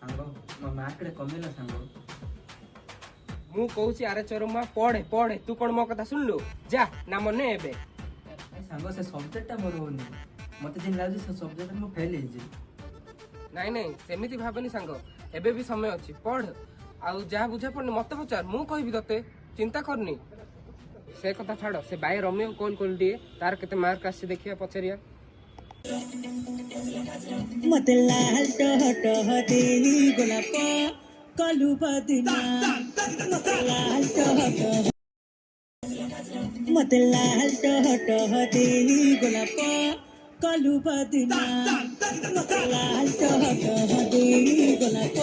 सांगो मो मार्क रे कमेला सांगो मु कहूची अरे चोरमा पढ़े पढ़े तू कौन मो कथा सुनलु जा नाम ने एबे सांगो से सब्जेक्टटा मोर होनी मते दिन लागु से सब्जेक्ट मो फेल हे जे नाई नाई सेमिति भाबनी सांगो एबे भी समय अछि पढ़ आउ जा बुझा पड़नी मते पचार मु कहबी तते चिंता करनी से कथा छाड़ से बाय रम्य कॉल कर दिए तार केते मार्क आसी देखिया पछरिया मते लाल टह देली गोलाप कलु बदना मते लाल टह देली गोलाप कलु बदना लाल टह देली गोलाप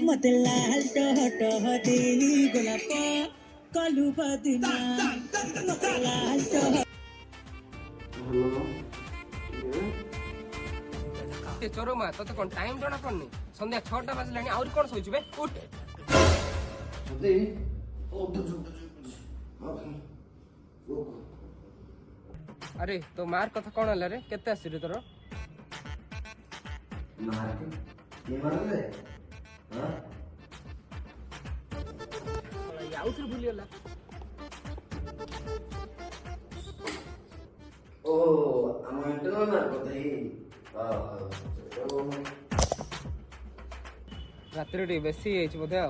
मते लाल टह देली गोलाप कलु बदना लाल टह ए चोरमा तते कोन टाइम जणा पड़नी संध्या 6टा बाजलानी आउर कोन सोइछु बे उठ अरे तो मार्क कथा कोन हला रे केते आसी रे तोर मार्क ये मारले हां आउथर भूलियला ओ हम इंटरनल मार्क कथि रात्रि टे बेसी आइछ बोधे आ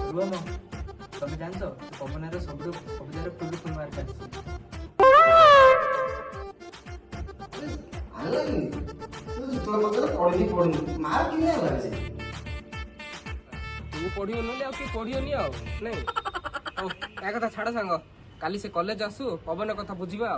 रुवा मो तुम जानछो पवनार सबरो फुल मार्क आछि आलनी तो मतलब पढ़नी मार्क किने लागছে तू पढ़ियो नले आ के पढ़ियो नी आ नहीं ओ ए कथा छाड़ सांग काली से कॉलेज आसु पवन कथा बुझिबा आ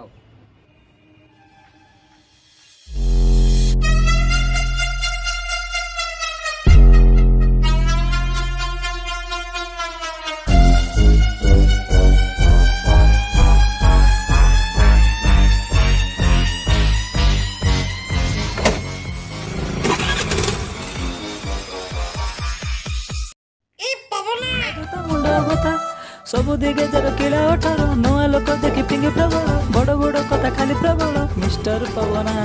सब दिगे जर किला अठार नुआ लोक देखि पिंगे प्रबल बड़ बड़ कथा खाली प्रबल मिस्टर पवना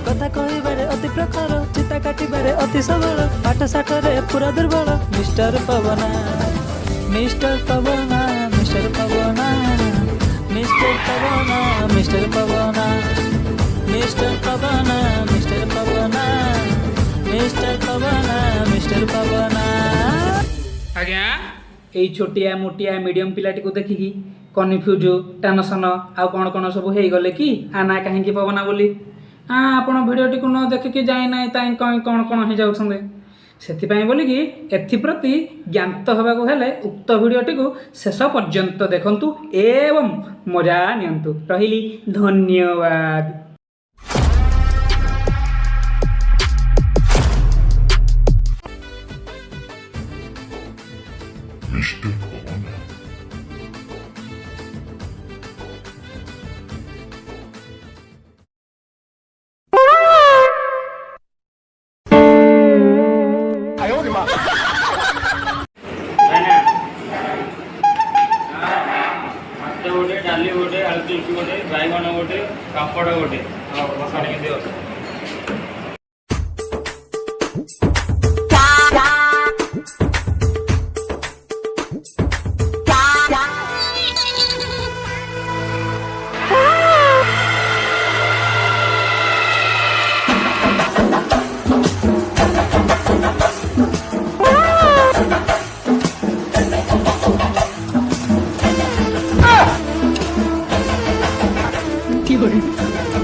कथा कहबारे अति प्रखर चिता काटिबारे अति सबल पाठ साठ रे पूरा दुर्बल मिस्टर पवना मिस्टर पवना मिस्टर पवना मिस्टर पवना मिस्टर पवना मिस्टर पवना मिस्टर पवना मिस्टर पवना मिस्टर पवना आज्ञा एई छोटिया मोटिया मीडियम पिलाटी को देखिकी कन्फ्यूज टेंशन आउ कौन कौन सब हो गले कि आना कहीं पवना बोली हाँ आपण भिडियोटी को न देखिकी जाए ना कौन कौन हो जाऊे से बोलिकी एप्रति ज्ञात होगाकू हेले उक्त भिडियोटी को शेष पर्यंत देखंतु एवं मजा नियंतु रहिली धन्यवाद। गोटे डाली गोटे आलू चिप्स गोटे बैगन गोटे पापड़ गोटे बसाणी दियो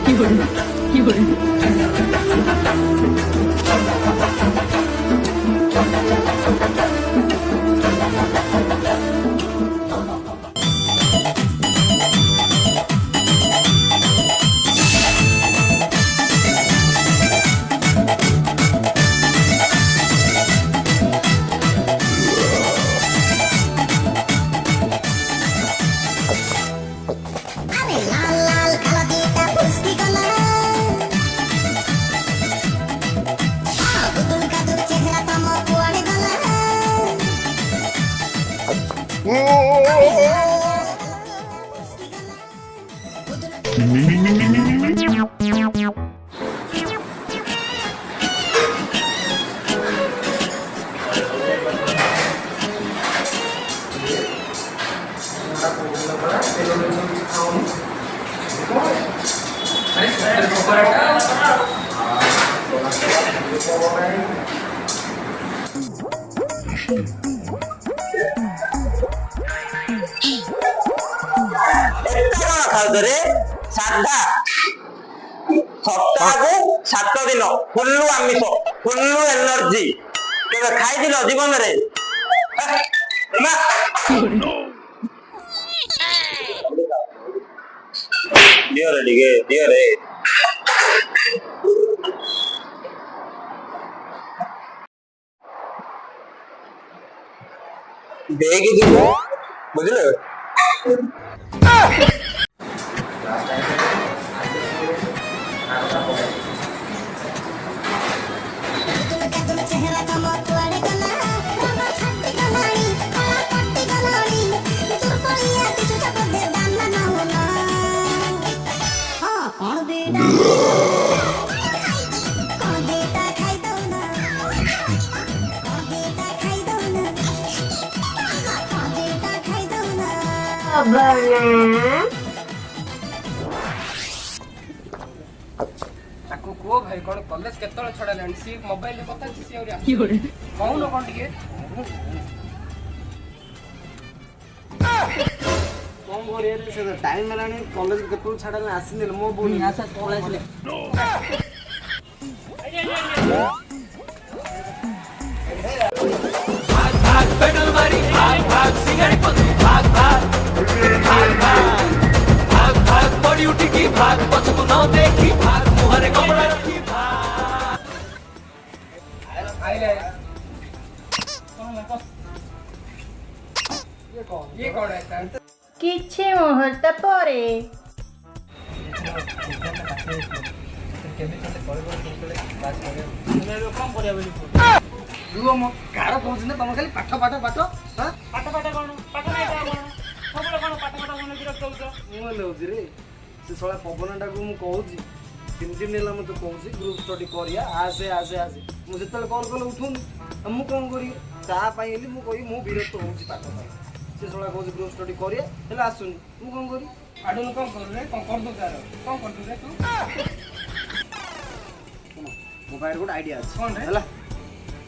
কি ଖାଉଛରେ ସାଧା ସପ୍ତାହକୁ 7 ଦିନ ଫୁଲ୍ଲୁ ଆମିଷ ଫୁଲ୍ଲୁ ଏନର୍ଜି କେବେ ଖାଇଥିଲ ଜୀବନରେ? ଦିଅରେ ଟିକେ ଦିଅରେ। ଦେଇକି ଯିବ ବୁଝିଲେ। ତାକୁ କୁହ ଭାଇ କଣ କଲେଜ କେତେବେଳେ ଛଡାଲାଣି ସିଏ ମୋବାଇଲରେ କଥା ଅଛି ସିଏ ଆହୁରି କହୁନ କଣ ଟିକେ କଣ କରିବା ସେ ଟାଇମ୍ ହେଲାଣି କଲେଜ କେତେବେଳେ ଛାଡ଼ିଲେ ଆସିଲେ ମୋ ବୋଉ ଆସ ପଳେଇ ଆସିଲେ ଇଏ କଣ କିଛି ମୁହୂର୍ତ୍ତ ପରେ ରୁହ ମୋ କାହାର କହୁଛି ନା ତମେ ଖାଲି ପାଠ ପାଠ ପାଠ ପାଠ ପାଠ କଣ ପାଠ ନାହିଁ କଣ ସବୁବେଳେ କଣ ପାଠ ପାଠ ଶୁଣି ବିରକ୍ତ ହଉଛ? ମୁଁ ନେଉଛି ରେ ସେ ଶଳା ପବନଟାକୁ ମୁଁ କହୁଛି 3 ଦିନ ହେଲା ମତେ କହୁଛି ଗ୍ରୁପ୍ ଷ୍ଟଡି କରିବା ଆସେ ଆସେ ଆସେ ମୁଁ ଯେତେବେଳେ କଲ୍ କଲେ ଉଠୁନି ଆଉ ମୁଁ କଣ କରିବି ତା ପାଇଁ ହେଲି ମୁଁ କହିବି ମୁଁ ବିରକ୍ତ ହଉଛି ପାଠ ପାଇଁ ସେ ଶଳା କହୁଛି ଗ୍ରୁପ୍ ଷ୍ଟଡି କରିବା ହେଲେ ଆସୁନି ମୁଁ କଣ କରିବି ଆଡୁନ କଣ କରୁ ରେ କଣ କରିଦୁ ତାର କଣ କରିଦୁ ରେ ତୁ ମୋ ପାଖରେ ଗୋଟେ ଆଇଡିଆ ଅଛି କଣ ରେ ହେଲା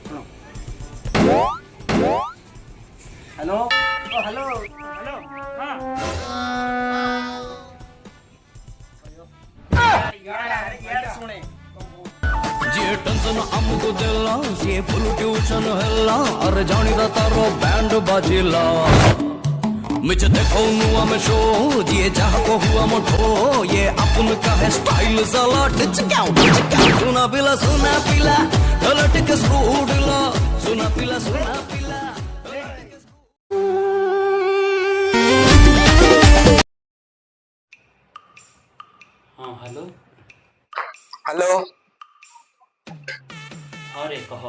ଶୁଣ ହ୍ୟାଲୋ ହ୍ୟାଲୋ ହ୍ୟାଲୋ ହଁ ଶୁଣେ जे टेंशन हमको देला से फुल ट्यूशन हेला अरे जानी दा तारो बैंड बाजिला मिच देखो नुआ में शो जे चाह को हुआ मोठो ये अपन का है स्टाइल साला टिच क्यों सुना पिला ढोलक के स्कूडला सुना पिला हाँ हेलो हेलो अरे कह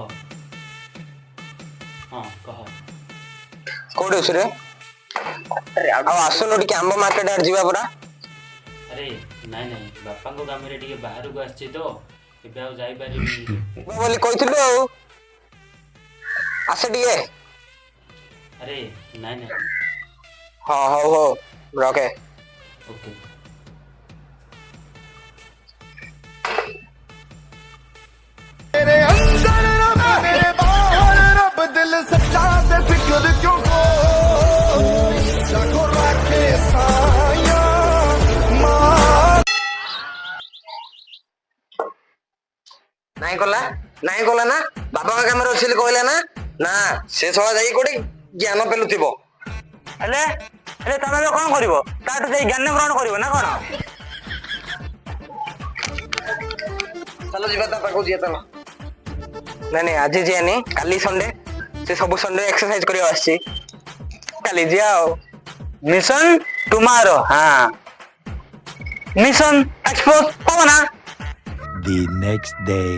हाँ कह कोड रे अरे आसुन टिके आंब मार्केट आर जीवा परा अरे नाई नाई बापा को काम रे टिके बाहर को आछि तो एबे आ जाई पारिबी बोली कहितलु आ आसे टिके अरे नाई नाई हां हो रखे ओके मेरे अंदर रब मेरे बाहर रब दिल सच्चा ते फिक्र क्यों को लाखों राखे साया नहीं कला ना बाबा का काम अच्छे कहला ना ना से छड़ा जाई कोडी ज्ञान पेलुथिबो हेले हेले तमे कोन करिवो ताटु जाई ज्ञान ग्रहण करिवो ना कोन चलो जीवा ता पाको जिया चलो नहीं आज जियानी काली संडे से सब संडे एक्सरसाइज करियो आसी काली जियाओ मिशन टुमारो हां mission expose Pawna The next day.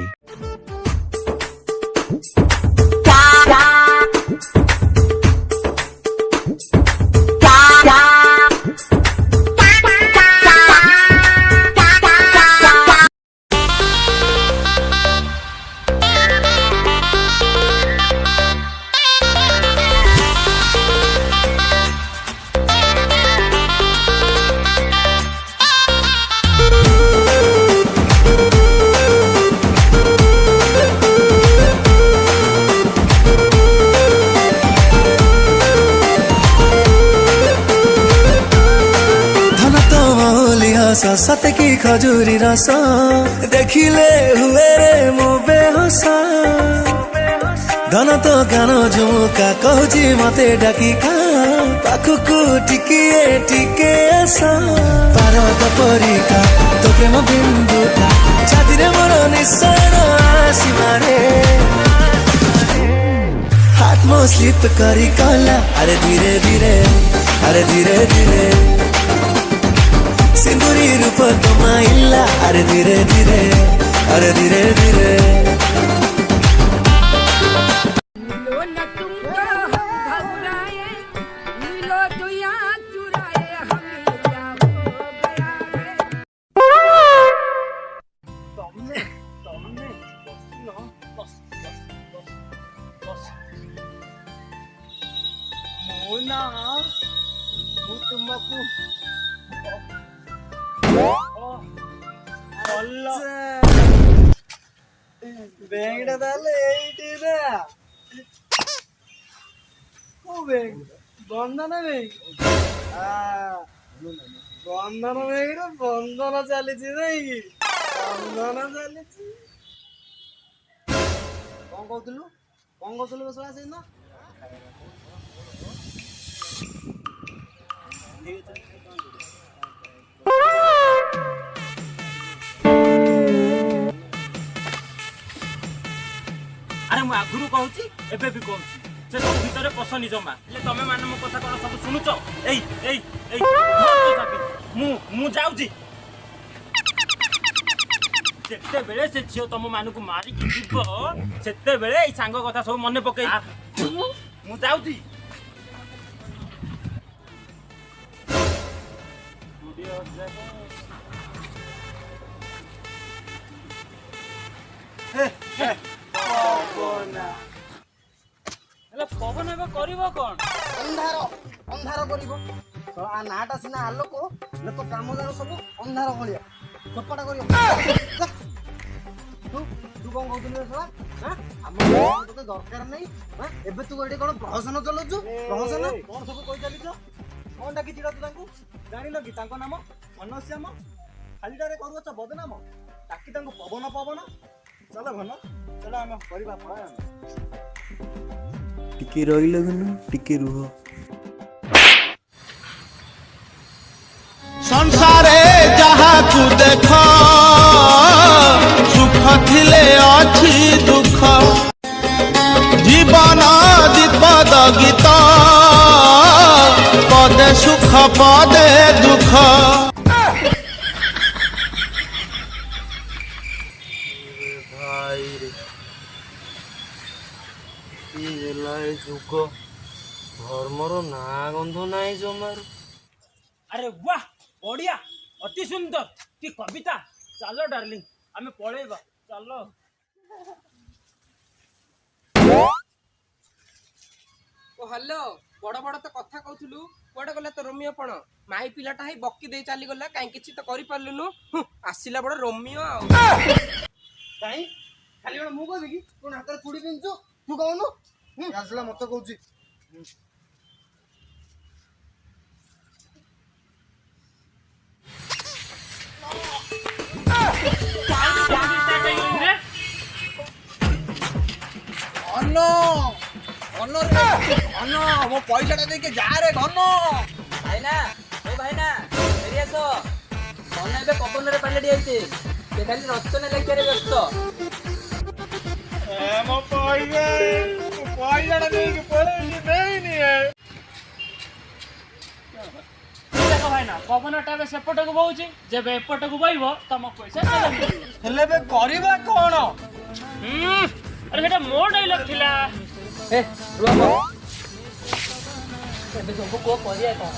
का सत की खजूरी रस देखिले हुए रे मो बेहोस धन तो गान झुमुका कहूची मते डाकिका पाखକୁ ଟିକିଏ ଟିକେ ଆସ ପାରଦ ପରିକା ତୋ ପ୍ରେମ ବିନ୍ଦୁଟା ଛାତିରେ ମୋର ନିଶାଣ ଆସିମାରେ हाथ में स्लिप करी कला अरे धीरे धीरे सिंदूरी रूप तुमाइला अरे धीरे धीरे ବ୍ୟାଙ୍କଟା ତାହେଲେ ଏଇଠି ନା କୋଉ ବ୍ୟାଙ୍କ ବନ୍ଧନ ବ୍ୟାଙ୍କ ବନ୍ଧନ ବ୍ୟାଙ୍କର ବନ୍ଧନ ଚାଲିଛି ନାଇଁ କି ବନ୍ଧନ ଚାଲିଛି କଣ କହୁଥିଲୁ ବସବା ସେଇନ ଆରେ ମୁଁ ଆଗରୁ କହୁଛି ଏବେ ବି କହୁଛି ସେ ସବୁ ଭିତରେ ପଶନି ଜମା ହେଲେ ତମେ ମାନେ ମୋ କଥା କଣ ସବୁ ଶୁଣୁଛ ଏଇ ଏଇ ଏଇ ମୁଁ ଯାଉଛି ଯେତେବେଳେ ସେ ଝିଅ ତମ ମାନଙ୍କୁ ମାରିକି ଯିବ ସେତେବେଳେ ଏଇ ସାଙ୍ଗ କଥା ସବୁ ମନେ ପକେଇ ମୁଁ ଯାଉଛି ହେଲେ ପବନ ଏବେ କରିବ କଣ ଅନ୍ଧାର କରିବ ନାଟା ସିନା ଆଲୋକ ହେଲେ ତ କାମ ଯାକ ସବୁ ଅନ୍ଧାର ଭଳିଆ ଚପାଟା କରିବ ତୁ କଣ କହୁଥିଲୁ ଆମର ତତେ ଦରକାର ନାହିଁ ଏବେ ତୁ ଏଠି କଣ ପ୍ରହସନ ଚଲଉଛୁ ପ୍ରହସନ କଣ ସବୁ କହି ଚାଲିଛ କଣ ଡାକି ଚିଡ ତୁ ତାଙ୍କୁ ଜାଣିଲ କି ତାଙ୍କ ନାମ ଅନଶ୍ୟାମ ଖାଲିଟାରେ କରୁଅଛ ବଦନାମ ଡାକି ତାଙ୍କୁ ପବନ ଚାଲ ଭଲ ଚାଲ ଆମେ କରିବା ଟିକେ ରହିଲ ଘନ ଟିକେ ରୁହ संसारे जहाकू देख सुख थिले अछि दुख जीवन दीपद गीत पदे सुख पदे दुख ଯୁଗ ଧର୍ମର ନାଁ ଗନ୍ଧ ନାହିଁ ଜମାରୁ ଆରେ वाह ବଢିଆ ଅତି ସୁନ୍ଦର କି କବିତା ଚାଲ ଡାର୍ଲିଂ ଆମେ ପଳେଇବା ଚାଲ ଓ ହ୍ୟାଲୋ ବଡ ବଡ ତ କଥା କହୁଥିଲୁ କୁଆଡେ ଗଲା ତ ରୋମିଓ ପଣ ମାଇ ପିଲାଟା ହେଇ ବକି ଦେଇ ଚାଲିଗଲା କାହିଁ କିଛି ତ କରିପାରିଲୁନୁ ଆସିଲା ବଡ ରୋମିଓ ଆଉ କାଇଁ ଖାଲି କଣ ମୁଁ କହିବି କି ତୁ ହାତରେ ଚୁଡ଼ି ପିନ୍ଧୁଛୁ ତୁ କହୁନୁ ଆସିଲା ମତେ କହୁଛି ମୋ ପଇସାଟା ଦେଇକି ଯା ରେ ଘନ ଭାଇନା ଓ ଭାଇନା ଫେରି ଆସ ମନେ ଏବେ ପବନରେ ପାଲଟି ଯାଇଛି ସେ ଖାଲି ରଚନା ଲେଖିବାରେ ବ୍ୟସ୍ତ ମୋ ପଇସାଟା ଦେଇକି ପଳେଇଲି ଦେଇନି ଦେଖ ଭାଇନା ପବନଟା ଏବେ ସେପଟକୁ ବହୁଛି ଯେବେ ଏପଟକୁ ବହିବ ତମ ପଇସା ହେଲେ ଏବେ କରିବା କଣ ଆରେ ସେଟା ମୋ ଡାଇଲଗ ଥିଲା ଏବେ ସବୁ କୁହ କରିବା କଣ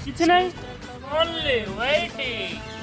କିଛି ନାହିଁ ଓନ୍ଲି ୱେଟିଂ